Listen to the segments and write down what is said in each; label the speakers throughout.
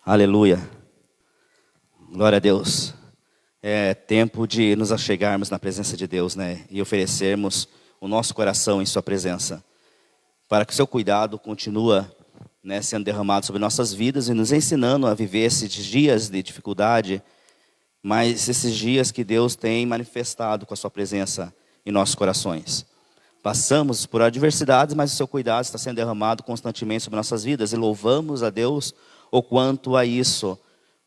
Speaker 1: Aleluia. Glória a Deus. É tempo de nos achegarmos na presença de Deus, né? E oferecermos o nosso coração em sua presença. Para que o seu cuidado continue, né, sendo derramado sobre nossas vidas e nos ensinando a viver esses dias de dificuldade, mas esses dias que Deus tem manifestado com a sua presença em nossos corações. Passamos por adversidades, mas o seu cuidado está sendo derramado constantemente sobre nossas vidas. E louvamos a Deus o quanto a isso.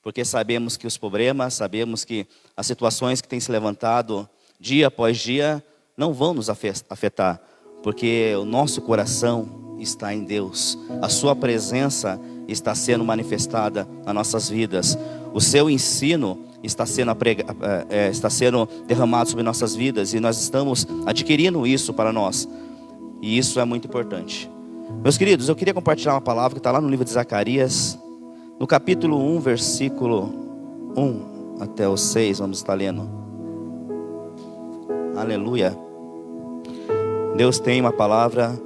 Speaker 1: Porque sabemos que os problemas, sabemos que as situações que têm se levantado dia após dia não vão nos afetar. Porque o nosso coração está em Deus. A sua presença está sendo manifestada nas nossas vidas. O seu ensino está sendo derramado sobre nossas vidas. E nós estamos adquirindo isso para nós. E isso é muito importante. Meus queridos, eu queria compartilhar uma palavra que está lá no livro de Zacarias. No capítulo 1, versículo 1 até o 6, vamos estar lendo. Aleluia. Deus tem uma palavra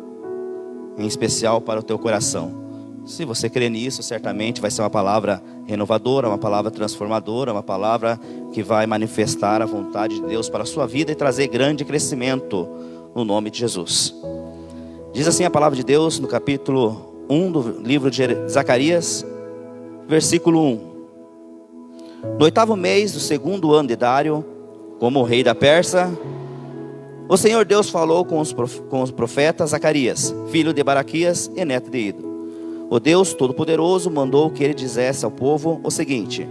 Speaker 1: em especial para o teu coração. Se você crê nisso, certamente vai ser uma palavra renovadora, uma palavra transformadora, uma palavra que vai manifestar a vontade de Deus para a sua vida e trazer grande crescimento no nome de Jesus. Diz assim a palavra de Deus no capítulo 1 do livro de Zacarias, versículo 1. No 8º mês do 2º ano de Dário, como rei da Pérsia, o Senhor Deus falou com os profetas Zacarias, filho de Baraquias e neto de Ido. O Deus Todo-Poderoso mandou que ele dissesse ao povo o seguinte: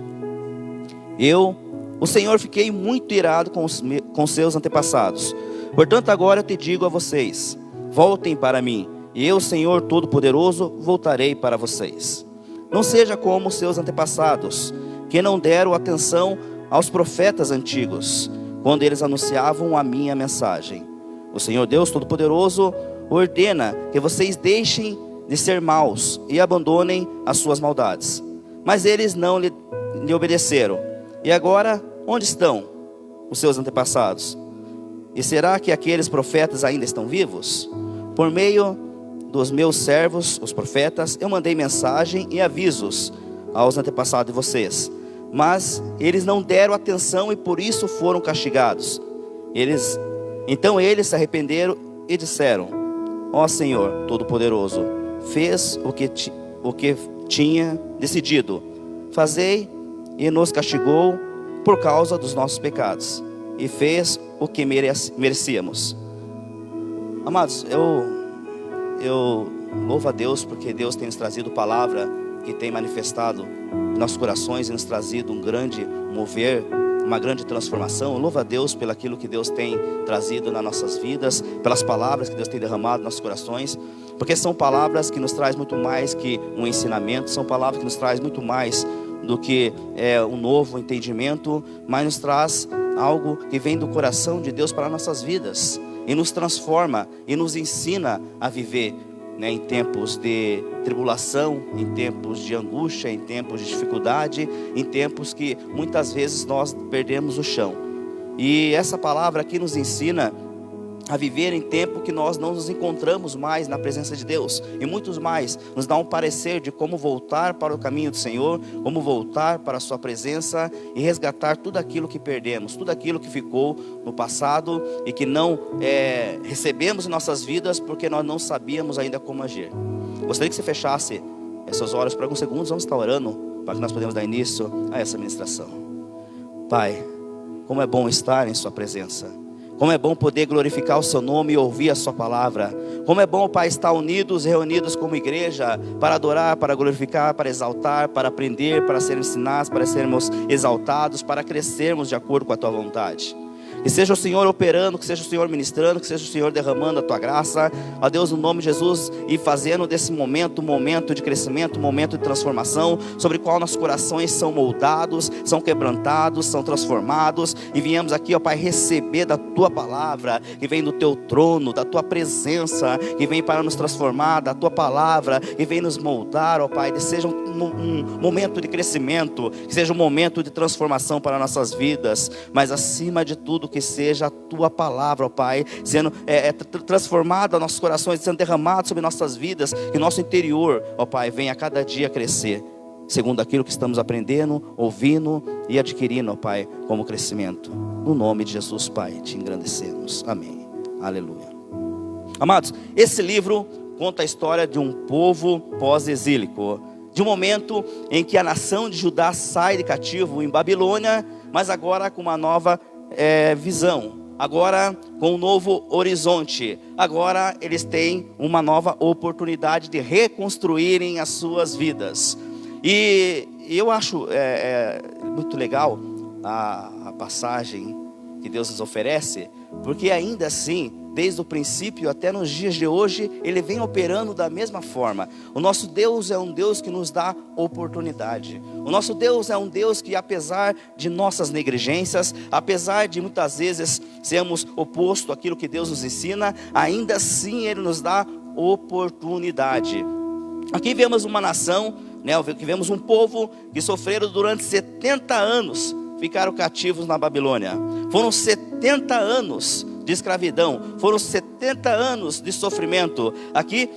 Speaker 1: Eu, o Senhor, fiquei muito irado com seus antepassados. Portanto, agora eu te digo a vocês: voltem para mim, e eu, Senhor Todo-Poderoso, voltarei para vocês. Não seja como seus antepassados, que não deram atenção aos profetas antigos, quando eles anunciavam a minha mensagem. O Senhor Deus Todo-Poderoso ordena que vocês deixem de ser maus e abandonem as suas maldades. Mas eles não lhe obedeceram. E agora, onde estão os seus antepassados? E será que aqueles profetas ainda estão vivos? Por meio dos meus servos, os profetas, eu mandei mensagem e avisos aos antepassados de vocês. Mas eles não deram atenção e por isso foram castigados. Então eles se arrependeram e disseram: Ó Senhor Todo-Poderoso, fez o que tinha decidido. Fazei, e nos castigou por causa dos nossos pecados. E fez o que merecíamos. Amados, eu louvo a Deus porque Deus tem nos trazido palavra que tem manifestado em nossos corações e nos trazido um grande mover, uma grande transformação. Eu louvo a Deus pelo aquilo que Deus tem trazido nas nossas vidas, pelas palavras que Deus tem derramado nos nossos corações, porque são palavras que nos trazem muito mais que um ensinamento, são palavras que nos trazem muito mais do que um novo entendimento, mas nos traz algo que vem do coração de Deus para nossas vidas e nos transforma e nos ensina a viver, né, em tempos de tribulação, em tempos de angústia, em tempos de dificuldade, em tempos que muitas vezes nós perdemos o chão. E essa palavra aqui nos ensina a viver em tempo que nós não nos encontramos mais na presença de Deus. E muitos mais nos dá um parecer de como voltar para o caminho do Senhor, como voltar para a sua presença e resgatar tudo aquilo que perdemos, tudo aquilo que ficou no passado e que não recebemos em nossas vidas porque nós não sabíamos ainda como agir. Gostaria que você fechasse essas horas por alguns segundos. Vamos estar orando para que nós podemos dar início a essa ministração. Pai, como é bom estar em sua presença. Como é bom poder glorificar o seu nome e ouvir a sua palavra. Como é bom, Pai, estar unidos, reunidos como igreja, para adorar, para glorificar, para exaltar, para aprender, para sermos ensinados, para sermos exaltados, para crescermos de acordo com a tua vontade. Que seja o Senhor operando, que seja o Senhor ministrando, que seja o Senhor derramando a tua graça, ó Deus, no nome de Jesus, e fazendo desse momento um momento de crescimento, um momento de transformação, sobre o qual nossos corações são moldados, são quebrantados, são transformados, e viemos aqui, ó Pai, receber da tua palavra, que vem do teu trono, da tua presença, que vem para nos transformar, da tua palavra, que vem nos moldar, ó Pai, que seja um momento de crescimento, que seja um momento de transformação para nossas vidas, mas acima de tudo, que seja a tua palavra, ó Pai, sendo transformada nos nossos corações, sendo derramada sobre nossas vidas, que nosso interior, ó Pai, venha a cada dia crescer. segundo aquilo que estamos aprendendo, ouvindo e adquirindo, ó Pai, como crescimento. No nome de Jesus, Pai, te engrandecemos. Amém. Aleluia. Amados, esse livro conta a história de um povo pós-exílico, de um momento em que a nação de Judá sai de cativo em Babilônia, mas agora com uma nova visão, agora com um novo horizonte. Agora eles têm uma nova oportunidade de reconstruírem as suas vidas. E eu acho muito legal a passagem que Deus nos oferece, porque ainda assim, desde o princípio até nos dias de hoje, Ele vem operando da mesma forma. O nosso Deus é um Deus que nos dá oportunidade. O nosso Deus é um Deus que, apesar de nossas negligências, apesar de muitas vezes sermos oposto àquilo que Deus nos ensina, ainda assim Ele nos dá oportunidade. Aqui vemos uma nação, aqui vemos um povo que sofreram durante 70 anos, ficaram cativos na Babilônia. Foram 70 anos de escravidão, foram 70 anos de sofrimento. Aqui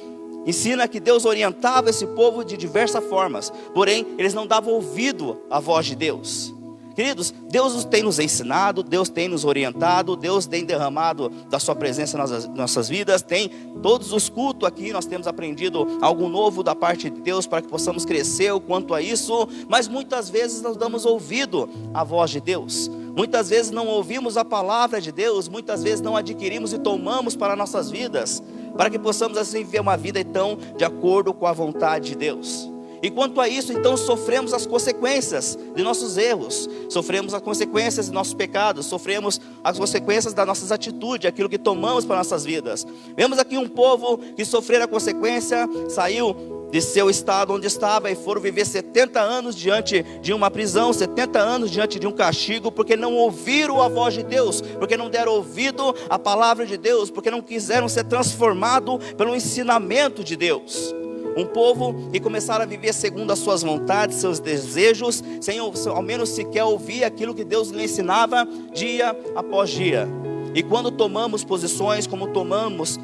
Speaker 1: ensina que Deus orientava esse povo de diversas formas, porém eles não davam ouvido à voz de Deus. Queridos, Deus tem nos ensinado, Deus tem nos orientado, Deus tem derramado da sua presença nas nossas vidas. Tem todos os cultos aqui, nós temos aprendido algo novo da parte de Deus para que possamos crescer quanto a isso. Mas muitas vezes não damos ouvido à voz de Deus, muitas vezes não ouvimos a palavra de Deus, muitas vezes não adquirimos e tomamos para nossas vidas, para que possamos assim viver uma vida então de acordo com a vontade de Deus. E quanto a isso, então, sofremos as consequências de nossos erros, sofremos as consequências de nossos pecados, sofremos as consequências das nossas atitudes, aquilo que tomamos para nossas vidas. Vemos aqui um povo que sofreu a consequência, saiu de seu estado onde estava e foram viver 70 anos diante de uma prisão, 70 anos diante de um castigo, porque não ouviram a voz de Deus, porque não deram ouvido à palavra de Deus, porque não quiseram ser transformados pelo ensinamento de Deus. Um povo que começaram a viver segundo as suas vontades, seus desejos, sem ao menos sequer ouvir aquilo que Deus lhe ensinava dia após dia. E quando tomamos posições, como tomamos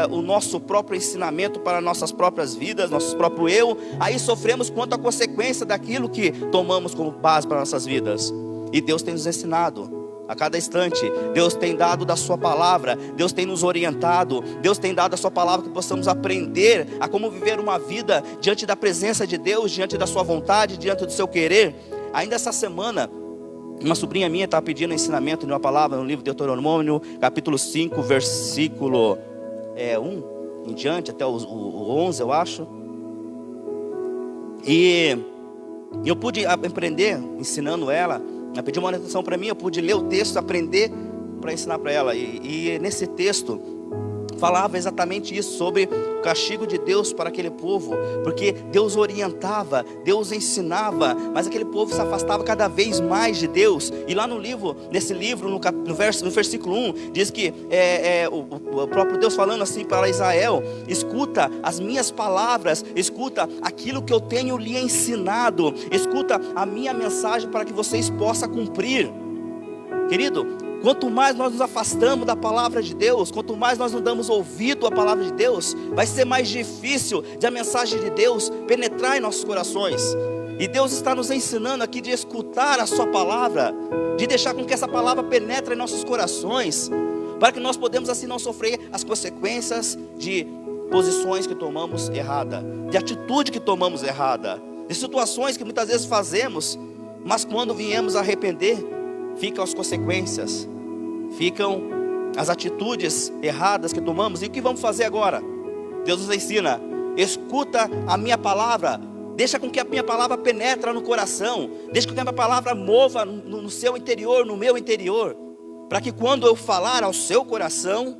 Speaker 1: o nosso próprio ensinamento para nossas próprias vidas, nosso próprio eu, aí sofremos quanto à consequência daquilo que tomamos como base para nossas vidas. E Deus tem nos ensinado a cada instante, Deus tem dado da sua palavra, Deus tem nos orientado, Deus tem dado a sua palavra que possamos aprender a como viver uma vida diante da presença de Deus, diante da sua vontade, diante do seu querer. Ainda essa semana, uma sobrinha minha estava pedindo ensinamento de uma palavra no livro de Deuteronômio, capítulo 5, versículo 1 em diante, até o 11 eu acho. E eu pude aprender, ensinando ela. Ela pediu uma orientação para mim, eu pude ler o texto, aprender para ensinar para ela. E nesse texto falava exatamente isso, sobre o castigo de Deus para aquele povo, porque Deus orientava, Deus ensinava, mas aquele povo se afastava cada vez mais de Deus. E lá nesse livro, no versículo 1, diz que o próprio Deus falando assim para Israel: escuta as minhas palavras, escuta aquilo que eu tenho lhe ensinado, escuta a minha mensagem para que vocês possam cumprir. Querido, quanto mais nós nos afastamos da palavra de Deus, quanto mais nós não damos ouvido à palavra de Deus, vai ser mais difícil de a mensagem de Deus penetrar em nossos corações. E Deus está nos ensinando aqui de escutar a sua palavra, de deixar com que essa palavra penetre em nossos corações, para que nós podemos assim não sofrer as consequências de posições que tomamos errada, de atitude que tomamos errada, de situações que muitas vezes fazemos, mas quando viemos a arrepender, ficam as consequências, ficam as atitudes erradas que tomamos. E o que vamos fazer agora? Deus nos ensina: escuta a minha palavra, deixa com que a minha palavra penetre no coração, deixa com que a minha palavra mova no seu interior, no meu interior, para que quando eu falar ao seu coração,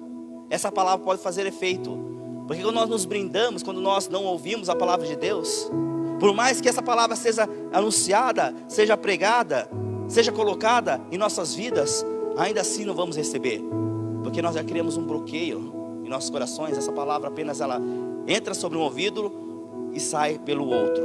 Speaker 1: essa palavra pode fazer efeito. Porque quando nós nos brindamos, quando nós não ouvimos a palavra de Deus, por mais que essa palavra seja anunciada, seja pregada, seja colocada em nossas vidas, ainda assim não vamos receber, porque nós já criamos um bloqueio em nossos corações. Essa palavra apenas ela entra sobre um ouvido e sai pelo outro.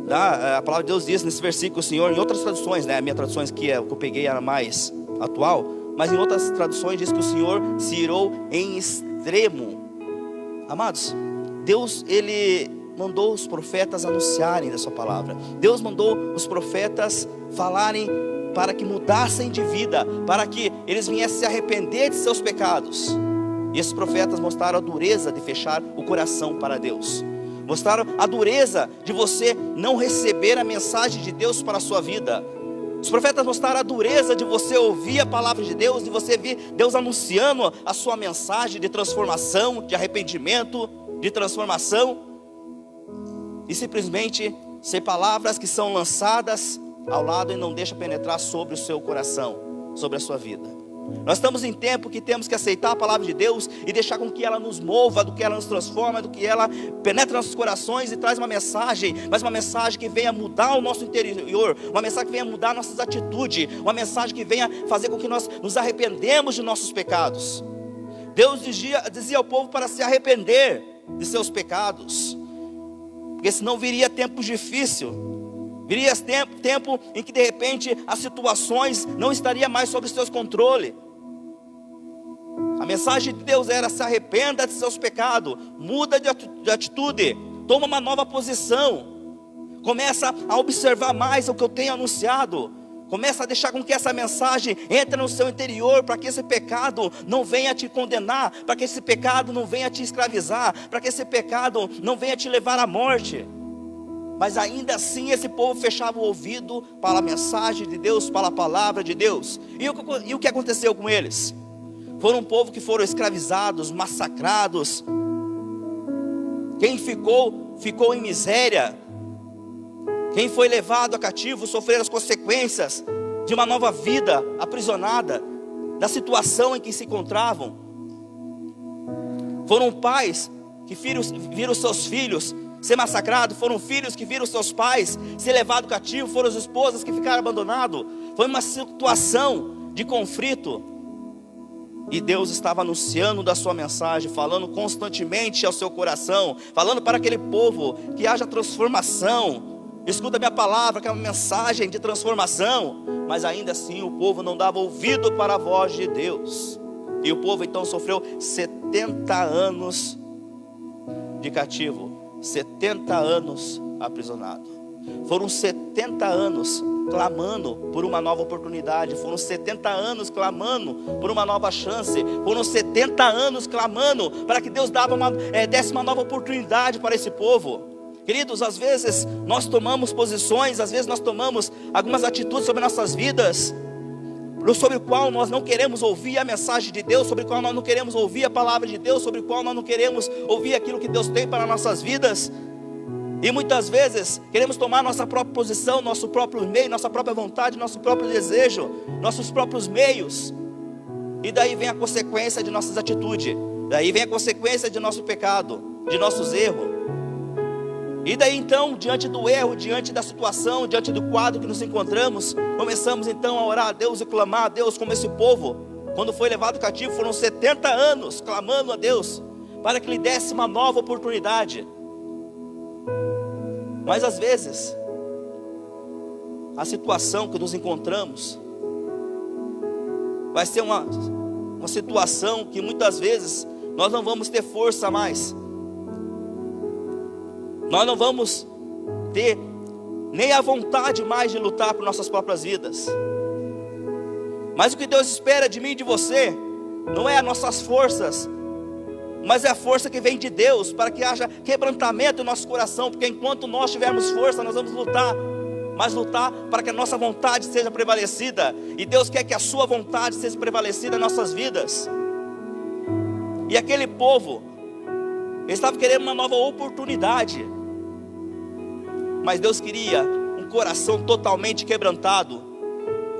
Speaker 1: A palavra de Deus diz nesse versículo, o Senhor, em outras traduções, a minha tradução que eu peguei era mais atual, mas em outras traduções diz que o Senhor se irou em extremo. Amados, Deus ele mandou os profetas anunciarem da sua palavra. Deus mandou os profetas falarem para que mudassem de vida, para que eles viessem se arrepender de seus pecados. E esses profetas mostraram a dureza de fechar o coração para Deus. Mostraram a dureza de você não receber a mensagem de Deus para a sua vida. Os profetas mostraram a dureza de você ouvir a palavra de Deus, de você ver Deus anunciando a sua mensagem de transformação, de arrependimento, de transformação, e simplesmente ser palavras que são lançadas ao lado e não deixam penetrar sobre o seu coração, sobre a sua vida. Nós estamos em tempo que temos que aceitar a palavra de Deus e deixar com que ela nos mova, do que ela nos transforma, do que ela penetra nossos corações e traz uma mensagem, mas uma mensagem que venha mudar o nosso interior, uma mensagem que venha mudar nossas atitudes, uma mensagem que venha fazer com que nós nos arrependemos de nossos pecados. Deus dizia ao povo para se arrepender de seus pecados, porque senão viria tempos difíceis. Viria tempo em que de repente as situações não estariam mais sob seus controles. A mensagem de Deus era: se arrependa de seus pecados, muda de atitude, toma uma nova posição, começa a observar mais o que eu tenho anunciado, começa a deixar com que essa mensagem entre no seu interior, para que esse pecado não venha te condenar, para que esse pecado não venha te escravizar, para que esse pecado não venha te levar à morte. Mas ainda assim esse povo fechava o ouvido para a mensagem de Deus, para a palavra de Deus. E o que aconteceu com eles? Foram um povo que foram escravizados, massacrados. Quem ficou em miséria. Quem foi levado a cativo sofreu as consequências de uma nova vida aprisionada, da situação em que se encontravam. Foram pais que viram seus filhos ser massacrados, foram filhos que viram seus pais ser levados cativo, foram as esposas que ficaram abandonados. Foi uma situação de conflito, e Deus estava anunciando da sua mensagem, falando constantemente ao seu coração, falando para aquele povo que haja transformação. Escuta a minha palavra, que é uma mensagem de transformação. Mas ainda assim o povo não dava ouvido para a voz de Deus, e o povo então sofreu 70 anos de cativo, 70 anos aprisionado. Foram 70 anos clamando por uma nova oportunidade. Foram 70 anos clamando por uma nova chance. Foram 70 anos clamando para que Deus desse uma nova oportunidade para esse povo. Queridos, às vezes nós tomamos posições, às vezes nós tomamos algumas atitudes sobre nossas vidas, sobre o qual nós não queremos ouvir a mensagem de Deus, sobre o qual nós não queremos ouvir a palavra de Deus, sobre o qual nós não queremos ouvir aquilo que Deus tem para nossas vidas. E muitas vezes queremos tomar nossa própria posição, nosso próprio meio, nossa própria vontade, nosso próprio desejo, nossos próprios meios. E daí vem a consequência de nossas atitudes, daí vem a consequência de nosso pecado, de nossos erros. E daí então, diante do erro, diante da situação, diante do quadro que nos encontramos, começamos então a orar a Deus e clamar a Deus, como esse povo, quando foi levado cativo, foram 70 anos clamando a Deus, para que lhe desse uma nova oportunidade. Mas às vezes, a situação que nos encontramos, vai ser uma situação que muitas vezes, nós não vamos ter força mais. Nós não vamos ter nem a vontade mais de lutar por nossas próprias vidas. Mas o que Deus espera de mim e de você, não é as nossas forças, mas é a força que vem de Deus, para que haja quebrantamento no nosso coração. Porque enquanto nós tivermos força, nós vamos lutar, mas lutar para que a nossa vontade seja prevalecida. E Deus quer que a sua vontade seja prevalecida em nossas vidas. E aquele povo, ele estava querendo uma nova oportunidade, mas Deus queria um coração totalmente quebrantado.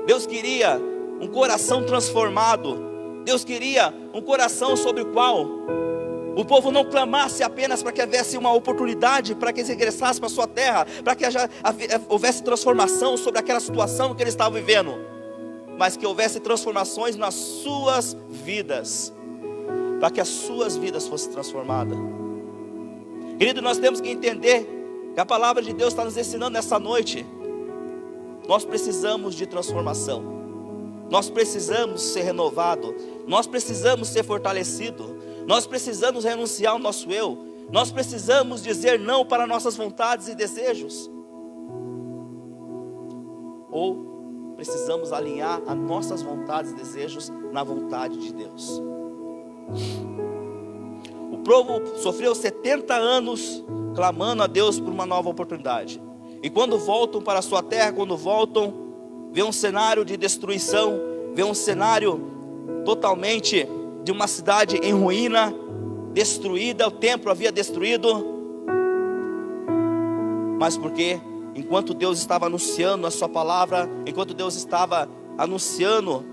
Speaker 1: Deus queria um coração transformado. Deus queria um coração sobre o qual o povo não clamasse apenas para que houvesse uma oportunidade, para que eles regressassem para a sua terra, para que houvesse transformação sobre aquela situação que eles estavam vivendo, mas que houvesse transformações nas suas vidas, para que as suas vidas fossem transformadas. Querido, nós temos que entender que a palavra de Deus está nos ensinando nessa noite. Nós precisamos de transformação, nós precisamos ser renovados, nós precisamos ser fortalecidos, nós precisamos renunciar ao nosso eu, Nós precisamos dizer não para nossas vontades e desejos. Ou precisamos alinhar as nossas vontades e desejos na vontade de Deus. O povo sofreu 70 anos clamando a Deus por uma nova oportunidade. E quando voltam para a sua terra, quando voltam, vê um cenário de destruição, vê um cenário totalmente de uma cidade em ruína, destruída, o templo havia destruído. Mas porque enquanto Deus estava anunciando a sua palavra, enquanto Deus estava anunciando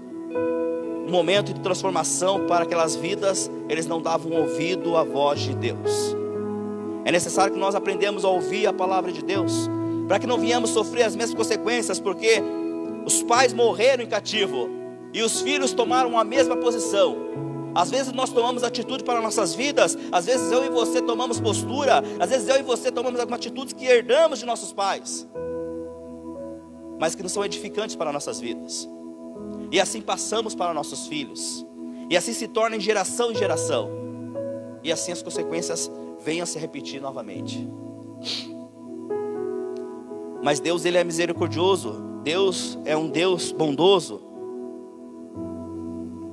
Speaker 1: um momento de transformação para aquelas vidas, eles não davam ouvido à voz de Deus. É necessário que nós aprendamos a ouvir a palavra de Deus, para que não venhamos sofrer as mesmas consequências, porque os pais morreram em cativo e os filhos tomaram a mesma posição. Às vezes nós tomamos atitude para nossas vidas, às vezes eu e você tomamos postura, às vezes eu e você tomamos algumas atitudes que herdamos de nossos pais, mas que não são edificantes para nossas vidas. E assim passamos para nossos filhos, e assim se torna em geração em geração, e assim as consequências venham a se repetir novamente. Mas Deus, Ele é misericordioso. Deus é um Deus bondoso.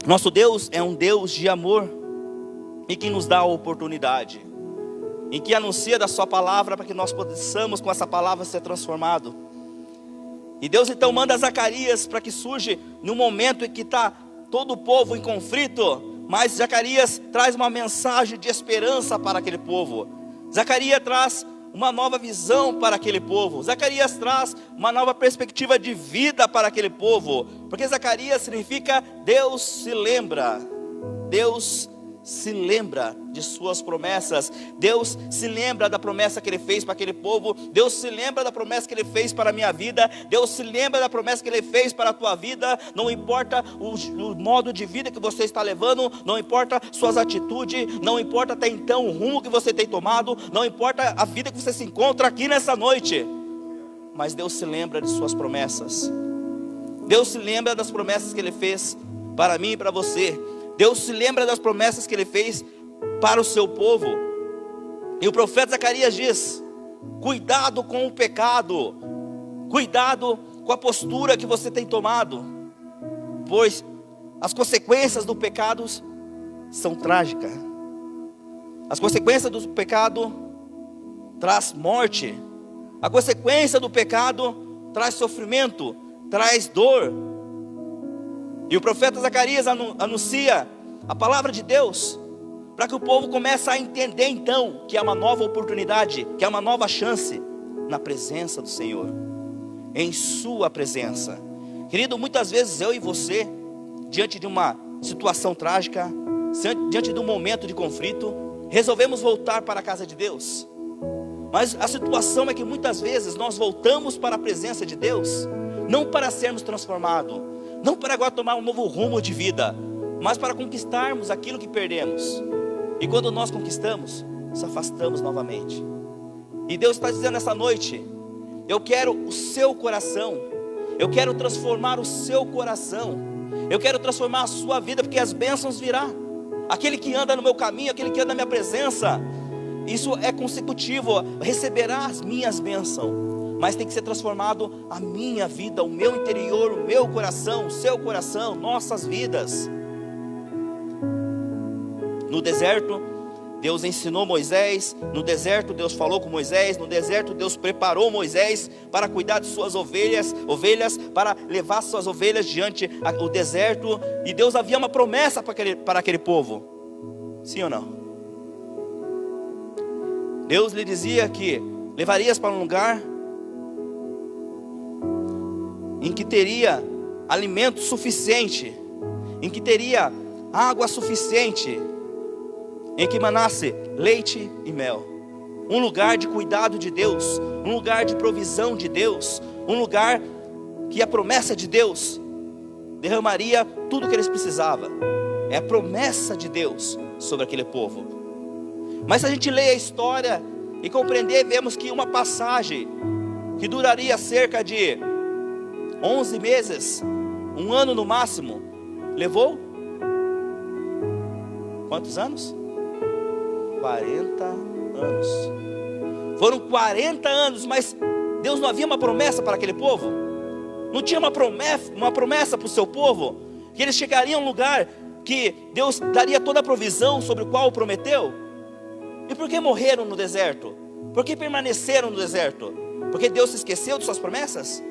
Speaker 1: Nosso Deus é um Deus de amor, e que nos dá a oportunidade, em que anuncia da sua palavra, para que nós possamos com essa palavra ser transformado. E Deus então manda Zacarias para que surja no momento em que está todo o povo em conflito, mas Zacarias traz uma mensagem de esperança para aquele povo. Zacarias traz uma nova visão para aquele povo. Zacarias traz uma nova perspectiva de vida para aquele povo, porque Zacarias significa Deus se lembra. Deus se lembra de suas promessas. Deus se lembra da promessa que Ele fez para aquele povo. Deus se lembra da promessa que Ele fez para a minha vida. Deus se lembra da promessa que Ele fez para a tua vida. Não importa o modo de vida que você está levando, não importa suas atitudes, não importa até então o rumo que você tem tomado, não importa a vida que você se encontra aqui nessa noite, mas Deus se lembra de suas promessas. Deus se lembra das promessas que Ele fez para mim e para você. Deus se lembra das promessas que Ele fez para o seu povo. E o profeta Zacarias diz: cuidado com o pecado, cuidado com a postura que você tem tomado, pois as consequências do pecado são trágicas. As consequências do pecado traz morte. A consequência do pecado traz sofrimento, traz dor. E o profeta Zacarias anuncia a palavra de Deus, para que o povo comece a entender então que há uma nova oportunidade, que há uma nova chance na presença do Senhor, em sua presença. Querido, muitas vezes eu e você, diante de uma situação trágica, diante de um momento de conflito, resolvemos voltar para a casa de Deus. Mas a situação é que muitas vezes nós voltamos para a presença de Deus, não para sermos transformados, não para agora tomar um novo rumo de vida, mas para conquistarmos aquilo que perdemos. E quando nós conquistamos, nos afastamos novamente. E Deus está dizendo nessa noite: eu quero o seu coração, eu quero transformar o seu coração, eu quero transformar a sua vida, porque as bênçãos virão. Aquele que anda no meu caminho, aquele que anda na minha presença, isso é consecutivo, receberá as minhas bênçãos. Mas tem que ser transformado a minha vida, o meu interior, o meu coração, o seu coração, nossas vidas. No deserto, Deus ensinou Moisés. No deserto, Deus falou com Moisés. No deserto, Deus preparou Moisés para cuidar de suas ovelhas, para levar suas ovelhas diante do deserto. E Deus havia uma promessa para aquele povo. Sim ou não? Deus lhe dizia que levarias para um lugar em que teria alimento suficiente, em que teria água suficiente, em que manasse leite e mel. Um lugar de cuidado de Deus, um lugar de provisão de Deus, um lugar que a promessa de Deus derramaria tudo o que eles precisavam. É a promessa de Deus sobre aquele povo. Mas se a gente lê a história e compreender, vemos que uma passagem que duraria cerca de 11 meses, um ano no máximo, levou quantos anos? 40 anos. Foram 40 anos, mas Deus não havia uma promessa para aquele povo? Não tinha uma promessa para o seu povo? Que eles chegariam a um lugar que Deus daria toda a provisão sobre o qual o prometeu? E por que morreram no deserto? Por que permaneceram no deserto? Porque Deus se esqueceu de suas promessas?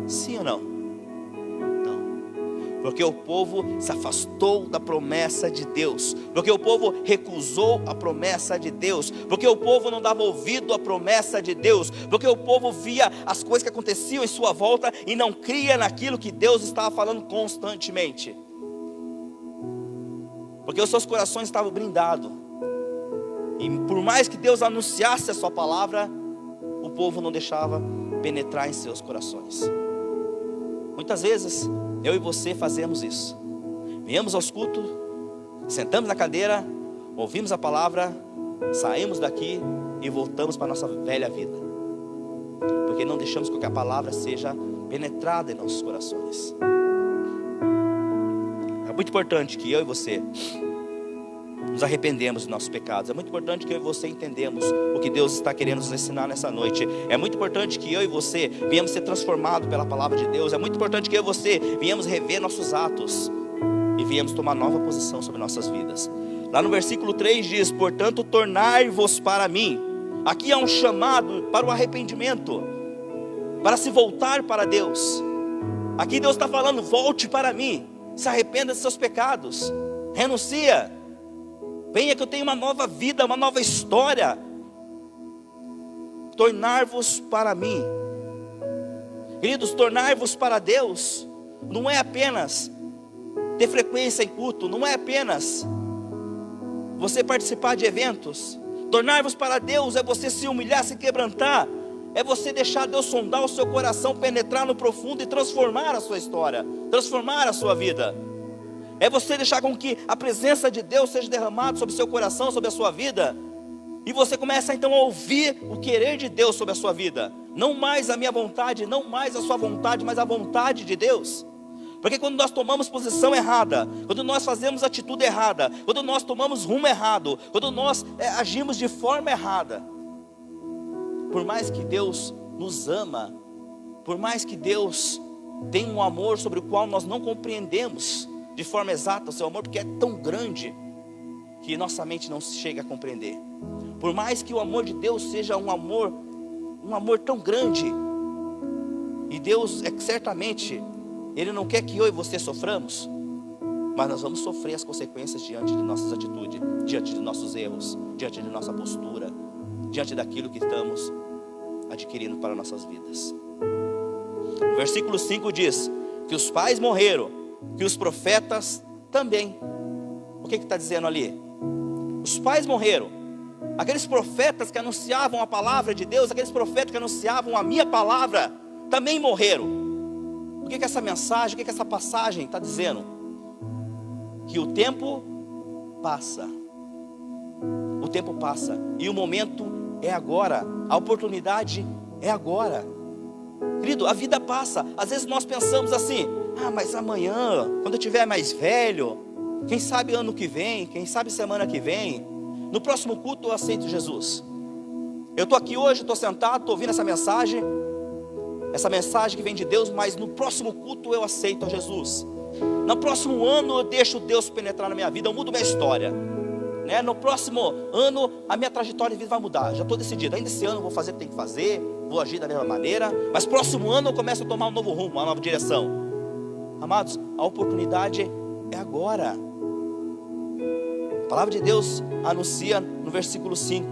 Speaker 1: Sim ou não? Não. Porque o povo se afastou da promessa de Deus. Porque o povo recusou a promessa de Deus. Porque o povo não dava ouvido à promessa de Deus. Porque o povo via as coisas que aconteciam em sua volta e não cria naquilo que Deus estava falando constantemente. Porque os seus corações estavam blindados. E por mais que Deus anunciasse a sua palavra, o povo não deixava penetrar em seus corações. Muitas vezes, eu e você fazemos isso. Viemos aos cultos, sentamos na cadeira, ouvimos a palavra, saímos daqui e voltamos para a nossa velha vida. Porque não deixamos que a palavra seja penetrada em nossos corações. É muito importante que eu e você nos arrependemos dos nossos pecados. É muito importante que eu e você entendamos o que Deus está querendo nos ensinar nessa noite. É muito importante que eu e você venhamos ser transformados pela palavra de Deus. É muito importante que eu e você venhamos rever nossos atos e venhamos tomar nova posição sobre nossas vidas. Lá no versículo 3 diz: portanto, tornai-vos para mim. Aqui há um chamado para o arrependimento, para se voltar para Deus. Aqui Deus está falando: volte para mim, se arrependa dos seus pecados, renuncia. Venha que eu tenho uma nova vida, uma nova história. Tornar-vos para mim. Queridos, tornar-vos para Deus não é apenas ter frequência em culto, não é apenas você participar de eventos. Tornar-vos para Deus é você se humilhar, se quebrantar. É você deixar Deus sondar o seu coração, penetrar no profundo e transformar a sua história, transformar a sua vida. É você deixar com que a presença de Deus seja derramada sobre o seu coração, sobre a sua vida. E você começa então a ouvir o querer de Deus sobre a sua vida. Não mais a minha vontade, não mais a sua vontade, mas a vontade de Deus. Porque quando nós tomamos posição errada, quando nós fazemos atitude errada, quando nós tomamos rumo errado, quando nós agimos de forma errada, por mais que Deus nos ama, por mais que Deus tenha um amor sobre o qual nós não compreendemos de forma exata o seu amor, porque é tão grande que nossa mente não chega a compreender. Por mais que o amor de Deus seja um amor tão grande, e Deus certamente Ele não quer que eu e você soframos, mas nós vamos sofrer as consequências diante de nossas atitudes, diante de nossos erros, diante de nossa postura, diante daquilo que estamos adquirindo para nossas vidas. O versículo 5 diz que os pais morreram, que os profetas também. O que está dizendo ali? Os pais morreram. Aqueles profetas que anunciavam a palavra de Deus, aqueles profetas que anunciavam a minha palavra, também morreram. O que essa mensagem, o que essa passagem está dizendo? Que o tempo passa. O tempo passa. E o momento é agora. A oportunidade é agora. Querido, a vida passa. Às vezes nós pensamos assim: mas amanhã, quando eu estiver mais velho, quem sabe ano que vem, quem sabe semana que vem, no próximo culto eu aceito Jesus. Eu estou aqui hoje, estou sentado, estou ouvindo essa mensagem que vem de Deus, mas no próximo culto eu aceito a Jesus. No próximo ano eu deixo Deus penetrar na minha vida, eu mudo minha história, né? No próximo ano a minha trajetória de vida vai mudar, já estou decidido. Ainda esse ano eu vou fazer o que tem que fazer, vou agir da mesma maneira, mas próximo ano eu começo a tomar um novo rumo, uma nova direção. Amados, a oportunidade é agora. A palavra de Deus anuncia no versículo 5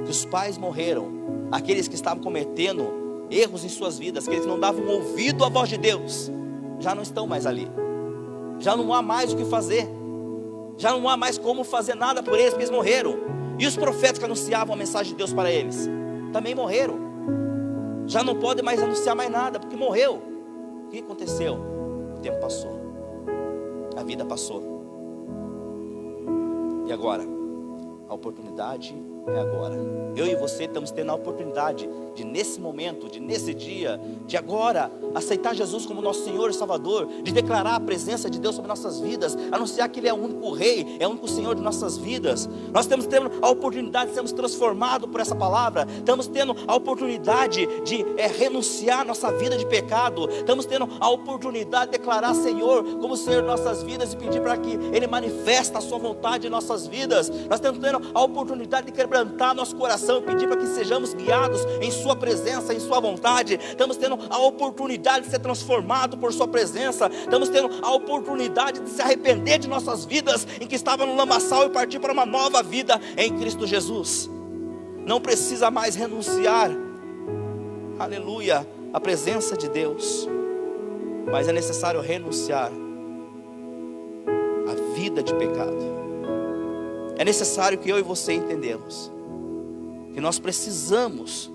Speaker 1: que os pais morreram, aqueles que estavam cometendo erros em suas vidas, aqueles que não davam ouvido à voz de Deus, já não estão mais ali. Já não há mais o que fazer, já não há mais como fazer nada por eles, porque eles morreram. E os profetas que anunciavam a mensagem de Deus para eles também morreram. Já não podem mais anunciar mais nada, porque morreu. O que aconteceu? O tempo passou, a vida passou. E agora? A oportunidade é agora. Eu e você estamos tendo a oportunidade de, nesse momento, de nesse dia, de agora, aceitar Jesus como nosso Senhor e Salvador, de declarar a presença de Deus sobre nossas vidas, anunciar que Ele é o único Rei, é o único Senhor de nossas vidas. Nós estamos tendo a oportunidade de sermos transformados por essa palavra, estamos tendo a oportunidade de renunciar a nossa vida de pecado, estamos tendo a oportunidade de declarar Senhor como Senhor de nossas vidas e pedir para que Ele manifeste a sua vontade em nossas vidas. Nós estamos tendo a oportunidade de quebrantar nosso coração e pedir para que sejamos guiados em sua presença, em sua vontade. Estamos tendo a oportunidade de ser transformado por sua presença. Estamos tendo a oportunidade de se arrepender de nossas vidas em que estava no lamaçal e partir para uma nova vida em Cristo Jesus. Não precisa mais renunciar, aleluia, à presença de Deus, mas é necessário renunciar à vida de pecado. É necessário que eu e você entendamos que nós precisamos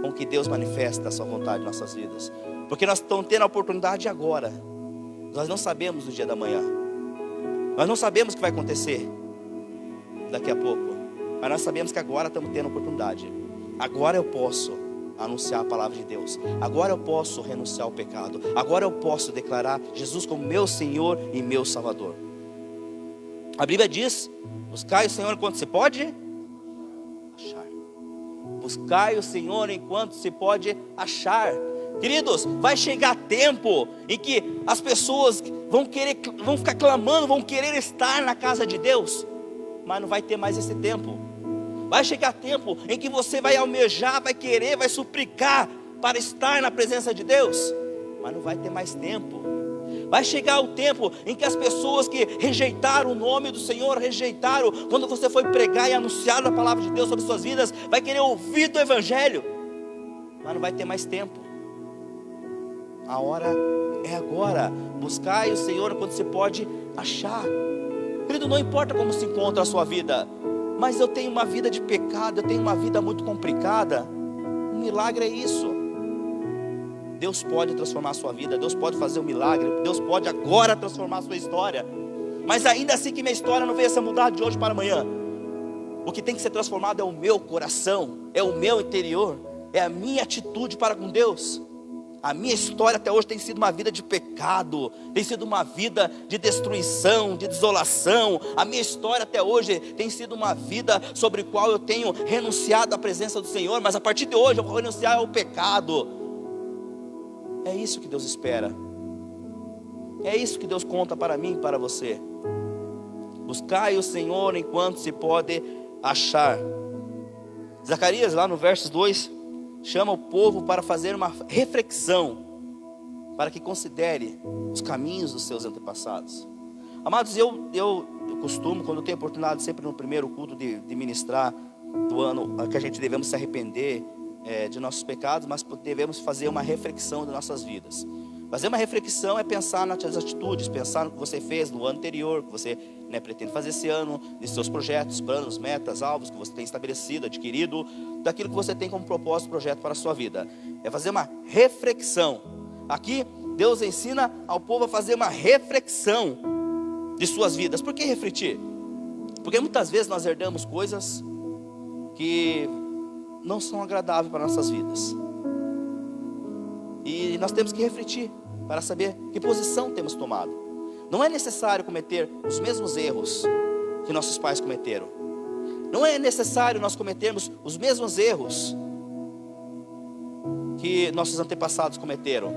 Speaker 1: com que Deus manifeste a sua vontade em nossas vidas, porque nós estamos tendo a oportunidade agora. Nós não sabemos o dia da manhã, nós não sabemos o que vai acontecer daqui a pouco, mas nós sabemos que agora estamos tendo a oportunidade. Agora eu posso anunciar a palavra de Deus, agora eu posso renunciar ao pecado, agora eu posso declarar Jesus como meu Senhor e meu Salvador. A Bíblia diz: buscai o Senhor enquanto se pode achar. Buscai o Senhor enquanto se pode achar. Queridos, vai chegar tempo em que as pessoas vão ficar clamando, vão querer estar na casa de Deus, mas não vai ter mais esse tempo. Vai chegar tempo em que você vai almejar, vai querer, vai suplicar para estar na presença de Deus, mas não vai ter mais tempo. Vai chegar o tempo em que as pessoas que rejeitaram o nome do Senhor, rejeitaram quando você foi pregar e anunciar a palavra de Deus sobre suas vidas, vai querer ouvir do Evangelho, mas não vai ter mais tempo. A hora é agora. Buscai o Senhor quando se pode achar. Querido, não importa como se encontra a sua vida, mas eu tenho uma vida de pecado, eu tenho uma vida muito complicada. Um milagre é isso. Deus pode transformar a sua vida, Deus pode fazer um milagre, Deus pode agora transformar a sua história. Mas ainda assim que minha história não venha a ser mudada de hoje para amanhã. O que tem que ser transformado é o meu coração, é o meu interior, é a minha atitude para com Deus. A minha história até hoje tem sido uma vida de pecado, tem sido uma vida de destruição, de desolação. A minha história até hoje tem sido uma vida sobre a qual eu tenho renunciado à presença do Senhor, mas a partir de hoje eu vou renunciar ao pecado. É isso que Deus espera. É isso que Deus conta para mim e para você. Buscai o Senhor enquanto se pode achar. Zacarias, lá no verso 2, chama o povo para fazer uma reflexão, para que considere os caminhos dos seus antepassados. Amados, eu costumo, quando eu tenho oportunidade, sempre no primeiro culto de ministrar do ano, que a gente devemos se arrepender de nossos pecados, mas devemos fazer uma reflexão de nossas vidas. Fazer uma reflexão é pensar nas suas atitudes, pensar no que você fez no ano anterior, que você pretende fazer esse ano, de seus projetos, planos, metas, alvos que você tem estabelecido, adquirido, daquilo que você tem como propósito, projeto para a sua vida. É fazer uma reflexão. Aqui Deus ensina ao povo a fazer uma reflexão de suas vidas. Por que refletir? Porque muitas vezes nós herdamos coisas que não são agradáveis para nossas vidas, e nós temos que refletir para saber que posição temos tomado. Não é necessário cometer os mesmos erros que nossos pais cometeram. Não é necessário nós cometermos os mesmos erros que nossos antepassados cometeram.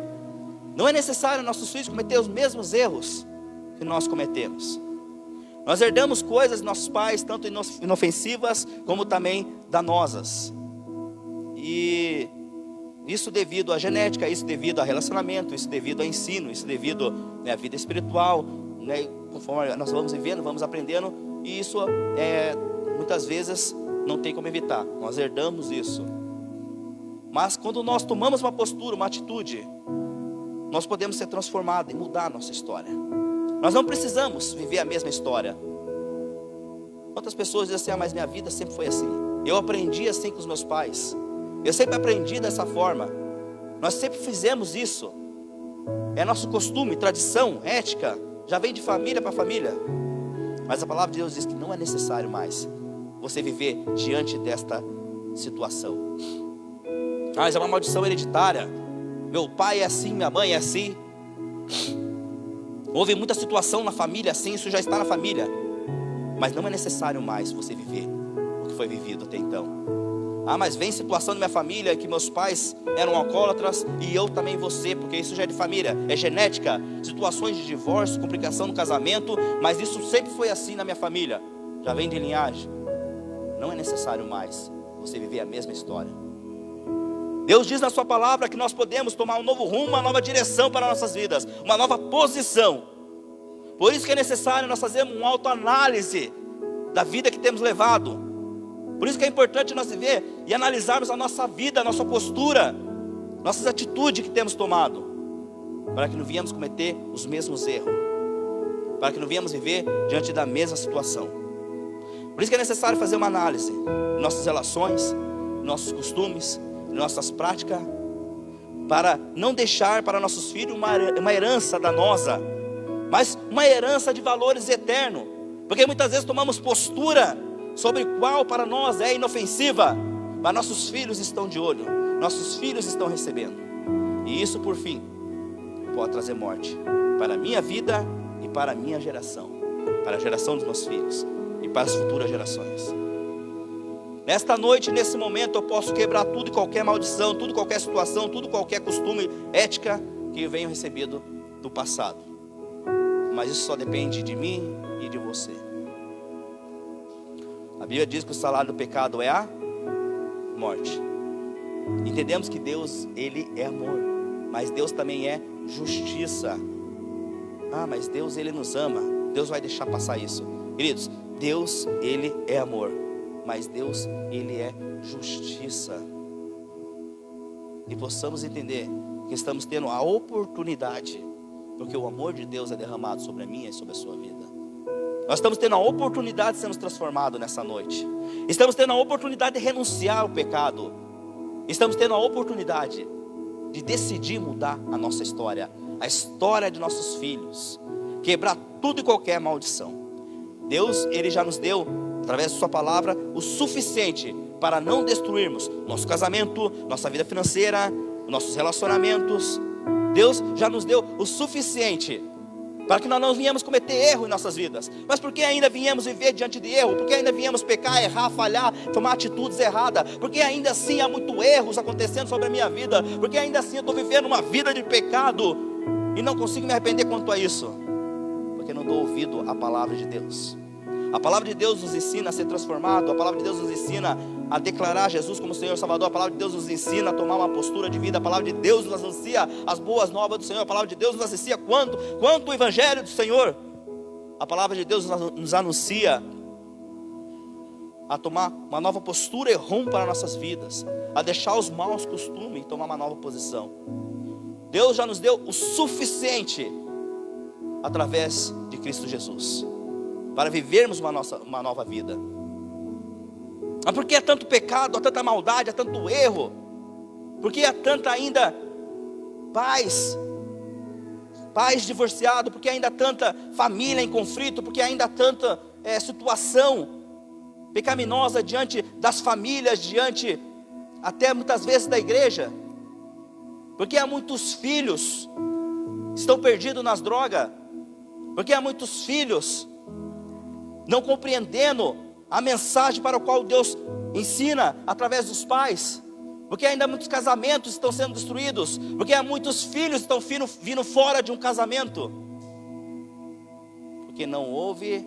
Speaker 1: Não é necessário nossos filhos cometer os mesmos erros que nós cometemos. Nós herdamos coisas de nossos pais, tanto inofensivas como também danosas. E isso devido à genética, isso devido a relacionamento, isso devido ao ensino, isso devido à vida espiritual, conforme nós vamos vivendo, vamos aprendendo, e isso muitas vezes não tem como evitar, nós herdamos isso. Mas quando nós tomamos uma postura, uma atitude, nós podemos ser transformados e mudar a nossa história. Nós não precisamos viver a mesma história. Quantas pessoas dizem assim: mas minha vida sempre foi assim, eu aprendi assim com os meus pais, eu sempre aprendi dessa forma, nós sempre fizemos isso, é nosso costume, tradição, ética, já vem de família para família. Mas a palavra de Deus diz que não é necessário mais você viver diante desta situação. Mas é uma maldição hereditária. Meu pai é assim, minha mãe é assim. Houve muita situação na família assim, isso já está na família. Mas não é necessário mais você viver o que foi vivido até então. Mas vem situação na minha família que meus pais eram alcoólatras e eu também vou ser, porque isso já é de família, é genética. Situações de divórcio, complicação no casamento, mas isso sempre foi assim na minha família. Já vem de linhagem. Não é necessário mais você viver a mesma história. Deus diz na sua palavra que nós podemos tomar um novo rumo, uma nova direção para nossas vidas, uma nova posição. Por isso que é necessário nós fazermos uma autoanálise da vida que temos levado. Por isso que é importante nós viver e analisarmos a nossa vida, a nossa postura, nossas atitudes que temos tomado, para que não venhamos cometer os mesmos erros, para que não venhamos viver diante da mesma situação. Por isso que é necessário fazer uma análise de nossas relações, nossos costumes, nossas práticas, para não deixar para nossos filhos uma herança danosa, mas uma herança de valores eternos, porque muitas vezes tomamos postura sobre qual para nós é inofensiva, mas nossos filhos estão de olho, nossos filhos estão recebendo, e isso por fim pode trazer morte para a minha vida e para a minha geração, para a geração dos meus filhos e para as futuras gerações. Nesta noite, nesse momento, eu posso quebrar tudo e qualquer maldição, tudo qualquer situação, tudo qualquer costume, ética que eu venho recebido do passado. Mas isso só depende de mim e de você. A Bíblia diz que o salário do pecado é a morte. Entendemos que Deus, Ele é amor, mas Deus também é justiça. Mas Deus, Ele nos ama, Deus vai deixar passar isso. Queridos, Deus, Ele é amor, mas Deus, Ele é justiça. E possamos entender que estamos tendo a oportunidade, porque o amor de Deus é derramado sobre a minha e sobre a sua vida. Nós estamos tendo a oportunidade de sermos transformados nessa noite. Estamos tendo a oportunidade de renunciar ao pecado. Estamos tendo a oportunidade de decidir mudar a nossa história, a história de nossos filhos, quebrar tudo e qualquer maldição. Deus, Ele já nos deu, através de sua palavra, o suficiente para não destruirmos nosso casamento, nossa vida financeira, nossos relacionamentos. Deus já nos deu o suficiente para que nós não venhamos cometer erro em nossas vidas. Mas por que ainda viemos viver diante de erro? Por que ainda viemos pecar, errar, falhar, tomar atitudes erradas? Porque ainda assim há muitos erros acontecendo sobre a minha vida? Porque ainda assim eu estou vivendo uma vida de pecado e não consigo me arrepender quanto a isso? Porque não dou ouvido à palavra de Deus. A palavra de Deus nos ensina a ser transformado. A palavra de Deus nos ensina a declarar Jesus como Senhor e Salvador. A palavra de Deus nos ensina a tomar uma postura de vida. A palavra de Deus nos anuncia as boas novas do Senhor. A palavra de Deus nos anuncia quanto o Evangelho do Senhor. A palavra de Deus nos anuncia a tomar uma nova postura e rumo para nossas vidas, a deixar os maus costumes e tomar uma nova posição. Deus já nos deu o suficiente através de Cristo Jesus para vivermos uma nova vida. Mas por que há tanto pecado, há tanta maldade, há tanto erro? Por que há tanta ainda pais divorciados? Por que ainda há tanta família em conflito? Por que ainda há tanta situação pecaminosa diante das famílias, diante até muitas vezes da igreja? Porque há muitos filhos que estão perdidos nas drogas. Porque há muitos filhos não compreendendo a mensagem para a qual Deus ensina através dos pais. Porque ainda muitos casamentos estão sendo destruídos. Porque há muitos filhos que estão vindo fora de um casamento. Porque não ouve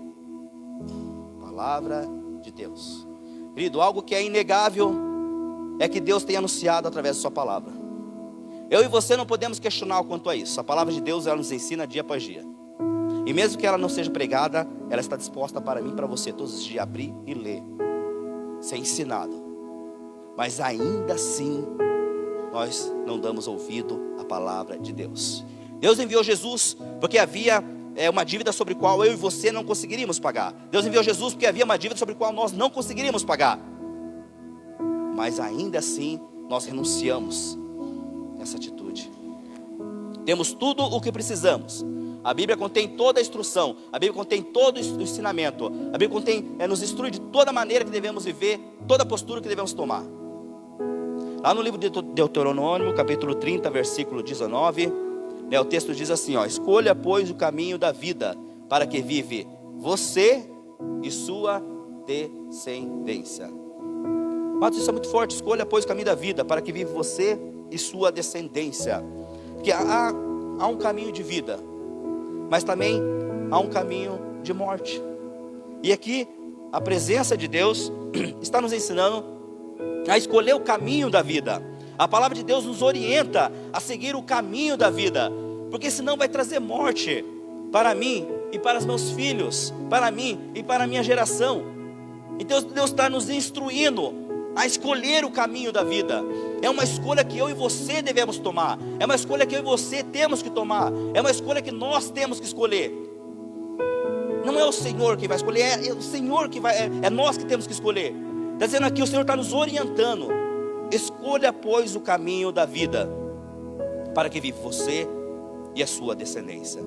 Speaker 1: a palavra de Deus. Querido, algo que é inegável é que Deus tem anunciado através da sua palavra. Eu e você não podemos questionar quanto a isso. A palavra de Deus, ela nos ensina dia após dia. E mesmo que ela não seja pregada, ela está disposta para mim e para você todos os dias abrir e ler, ser ensinado. Mas ainda assim nós não damos ouvido à palavra de Deus. Deus enviou Jesus porque havia uma dívida sobre a qual eu e você não conseguiríamos pagar. Deus enviou Jesus porque havia uma dívida sobre a qual nós não conseguiríamos pagar. Mas ainda assim nós renunciamos nessa atitude. Temos tudo o que precisamos, A Bíblia contém toda a instrução, a Bíblia contém todo o ensinamento, a Bíblia contém, nos instrui de toda maneira que devemos viver, toda a postura que devemos tomar. Lá no livro de Deuteronômio, capítulo 30, versículo 19, o texto diz assim, escolha pois o caminho da vida, para que vive você e sua descendência. Mas isso é muito forte, escolha pois o caminho da vida, para que vive você e sua descendência. Porque há um caminho de vida, mas também há um caminho de morte. E aqui a presença de Deus está nos ensinando a escolher o caminho da vida. A palavra de Deus nos orienta a seguir o caminho da vida, porque senão vai trazer morte para mim e para os meus filhos, para mim e para a minha geração. Então Deus está nos instruindo a escolher o caminho da vida. É uma escolha que eu e você devemos tomar, é uma escolha que eu e você temos que tomar, é uma escolha que nós temos que escolher. Não é o Senhor que vai escolher, é o Senhor que vai, é nós que temos que escolher. Está dizendo aqui, o Senhor está nos orientando. Escolha pois o caminho da vida, para que vive você e a sua descendência.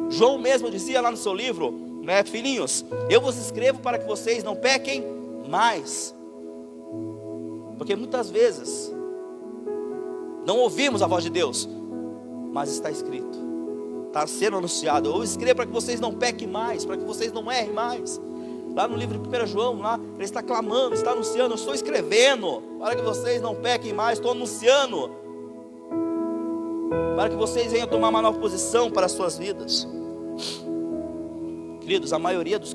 Speaker 1: João mesmo dizia lá no seu livro, filhinhos, eu vos escrevo para que vocês não pequem mais. Porque muitas vezes não ouvimos a voz de Deus, mas está escrito, está sendo anunciado, eu escrevo para que vocês não pequem mais, para que vocês não errem mais. Lá no livro de 1 João, lá, ele está clamando, está anunciando, eu estou escrevendo para que vocês não pequem mais, estou anunciando para que vocês venham tomar uma nova posição para as suas vidas. Queridos, a maioria dos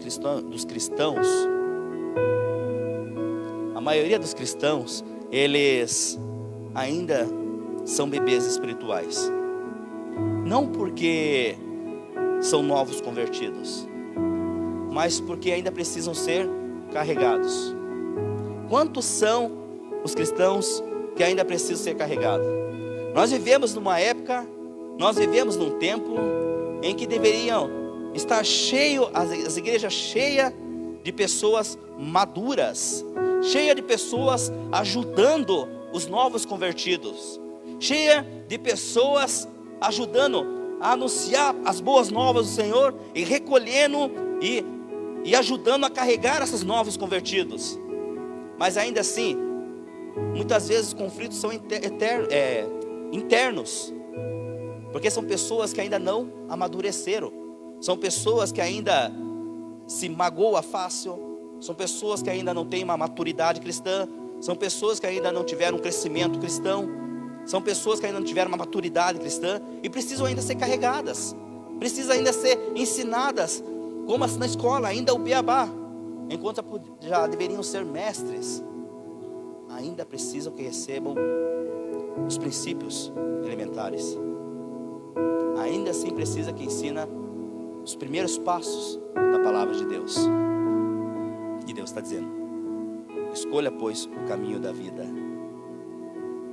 Speaker 1: cristãos, eles ainda são bebês espirituais. Não porque são novos convertidos, mas porque ainda precisam ser carregados. Quantos são os cristãos que ainda precisam ser carregados? Nós vivemos numa época, nós vivemos num tempo em que deveriam estar as igrejas cheias de pessoas maduras, cheia de pessoas ajudando os novos convertidos, cheia de pessoas ajudando a anunciar as boas novas do Senhor e recolhendo e ajudando a carregar esses novos convertidos. Mas ainda assim, muitas vezes os conflitos são internos, porque são pessoas que ainda não amadureceram, são pessoas que ainda se magoam fácil, são pessoas que ainda não têm uma maturidade cristã, são pessoas que ainda não tiveram um crescimento cristão, são pessoas que ainda não tiveram uma maturidade cristã e precisam ainda ser carregadas, precisam ainda ser ensinadas, como na escola, ainda o beabá, enquanto já deveriam ser mestres, ainda precisam que recebam os princípios elementares, ainda assim precisa que ensina os primeiros passos da palavra de Deus. E Deus está dizendo, escolha pois o caminho da vida,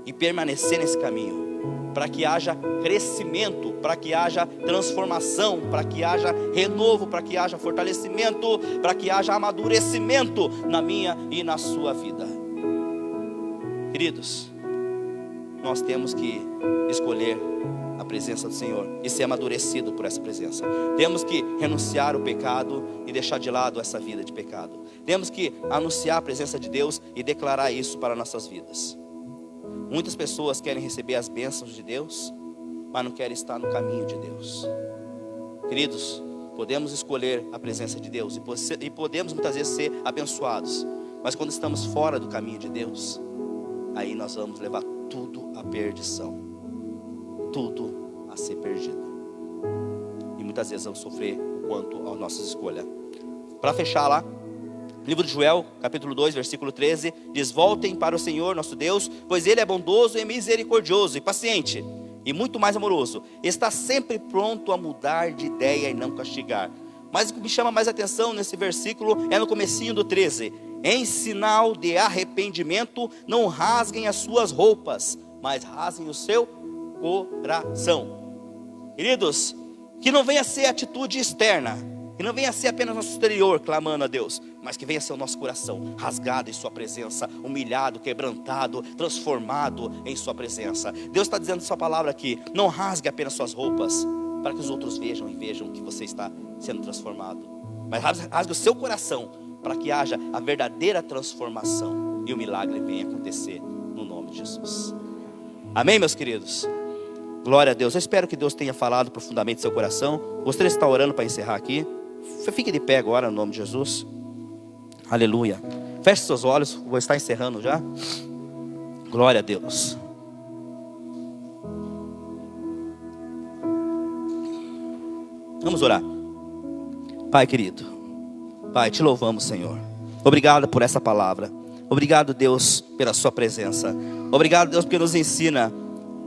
Speaker 1: e permanecer nesse caminho, para que haja crescimento, para que haja transformação, para que haja renovo, para que haja fortalecimento, para que haja amadurecimento na minha e na sua vida. Queridos, nós temos que escolher a presença do Senhor e ser amadurecido por essa presença. Temos que renunciar o pecado e deixar de lado essa vida de pecado. Temos que anunciar a presença de Deus e declarar isso para nossas vidas. Muitas pessoas querem receber as bênçãos de Deus, mas não querem estar no caminho de Deus. Queridos, podemos escolher a presença de Deus e podemos muitas vezes ser abençoados, mas quando estamos fora do caminho de Deus, aí nós vamos levar tudo à perdição, tudo a ser perdido, e muitas vezes vamos sofrer quanto às nossas escolhas. Para fechar lá, livro de Joel, capítulo 2, versículo 13, diz: voltem para o Senhor nosso Deus, pois Ele é bondoso e misericordioso e paciente, e muito mais amoroso, está sempre pronto a mudar de ideia e não castigar. Mas o que me chama mais atenção nesse versículo é no comecinho do 13: em sinal de arrependimento, não rasguem as suas roupas, mas rasguem o seu coração. Queridos, que não venha ser atitude externa, que não venha ser apenas nosso exterior clamando a Deus, mas que venha ser o nosso coração rasgado em sua presença, humilhado, quebrantado, transformado em sua presença. Deus está dizendo em sua palavra aqui: não rasgue apenas suas roupas, para que os outros vejam e vejam que você está sendo transformado. Mas rasgue o seu coração para que haja a verdadeira transformação e o milagre venha acontecer no nome de Jesus. Amém, meus queridos? Glória a Deus. Eu espero que Deus tenha falado profundamente no seu coração. Gostaria de estar orando para encerrar aqui. Fique de pé agora no nome de Jesus. Aleluia. Feche seus olhos, vou estar encerrando já. Glória a Deus. Vamos orar. Pai querido, Pai, te louvamos, Senhor. Obrigado por essa palavra. Obrigado, Deus, pela sua presença. Obrigado, Deus, porque nos ensina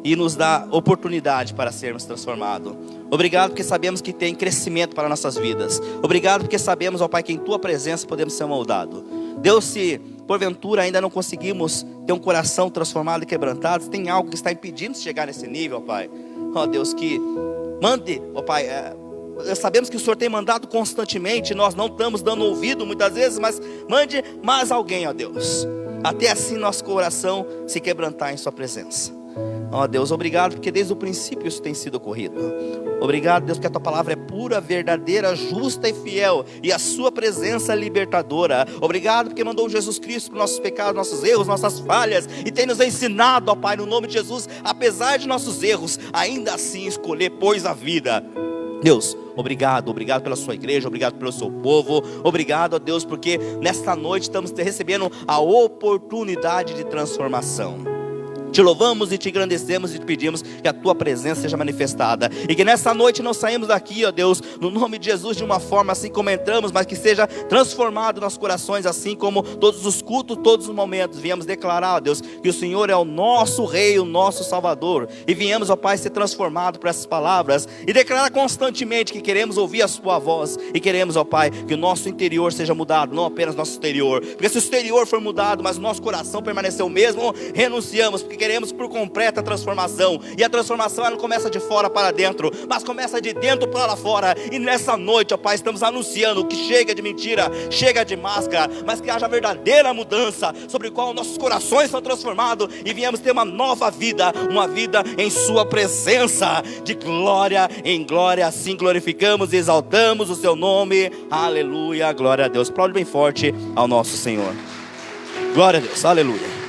Speaker 1: e nos dá oportunidade para sermos transformados. Obrigado porque sabemos que tem crescimento para nossas vidas. Obrigado porque sabemos, ó Pai, que em tua presença podemos ser moldados. Deus, se porventura ainda não conseguimos ter um coração transformado e quebrantado, se tem algo que está impedindo de chegar nesse nível, ó Pai, ó Deus, que mande, ó Pai, sabemos que o Senhor tem mandado constantemente, nós não estamos dando ouvido muitas vezes, mas mande mais alguém, ó Deus, até assim nosso coração se quebrantar em sua presença. Ó Deus, obrigado porque desde o princípio isso tem sido ocorrido. Obrigado, Deus, porque a tua palavra é pura, verdadeira, justa e fiel, e a sua presença é libertadora. Obrigado porque mandou Jesus Cristo para nossos pecados, nossos erros, nossas falhas, e tem nos ensinado, ó Pai, no nome de Jesus, apesar de nossos erros, ainda assim escolher, pois, a vida. Deus, obrigado pela sua igreja, obrigado pelo seu povo, obrigado, ó Deus, porque nesta noite estamos recebendo a oportunidade de transformação. Te louvamos e te engrandecemos e te pedimos que a tua presença seja manifestada. E que nessa noite não saímos daqui, ó Deus, no nome de Jesus, de uma forma assim como entramos, mas que seja transformado nossos corações, assim como todos os cultos, todos os momentos. Viemos declarar, ó Deus, que o Senhor é o nosso Rei, o nosso Salvador. E viemos, ó Pai, ser transformado por essas palavras. E declarar constantemente que queremos ouvir a sua voz. E queremos, ó Pai, que o nosso interior seja mudado, não apenas nosso exterior. Porque se o exterior for mudado, mas o nosso coração permaneceu o mesmo, renunciamos, porque queremos por completa transformação. E a transformação ela não começa de fora para dentro, mas começa de dentro para fora. E nessa noite, ó Pai, estamos anunciando que chega de mentira, chega de máscara, mas que haja verdadeira mudança, sobre a qual nossos corações são transformados e viemos ter uma nova vida, uma vida em sua presença, de glória em glória. Assim glorificamos e exaltamos o seu nome. Aleluia, glória a Deus. Aplaude bem forte ao nosso Senhor. Glória a Deus, aleluia.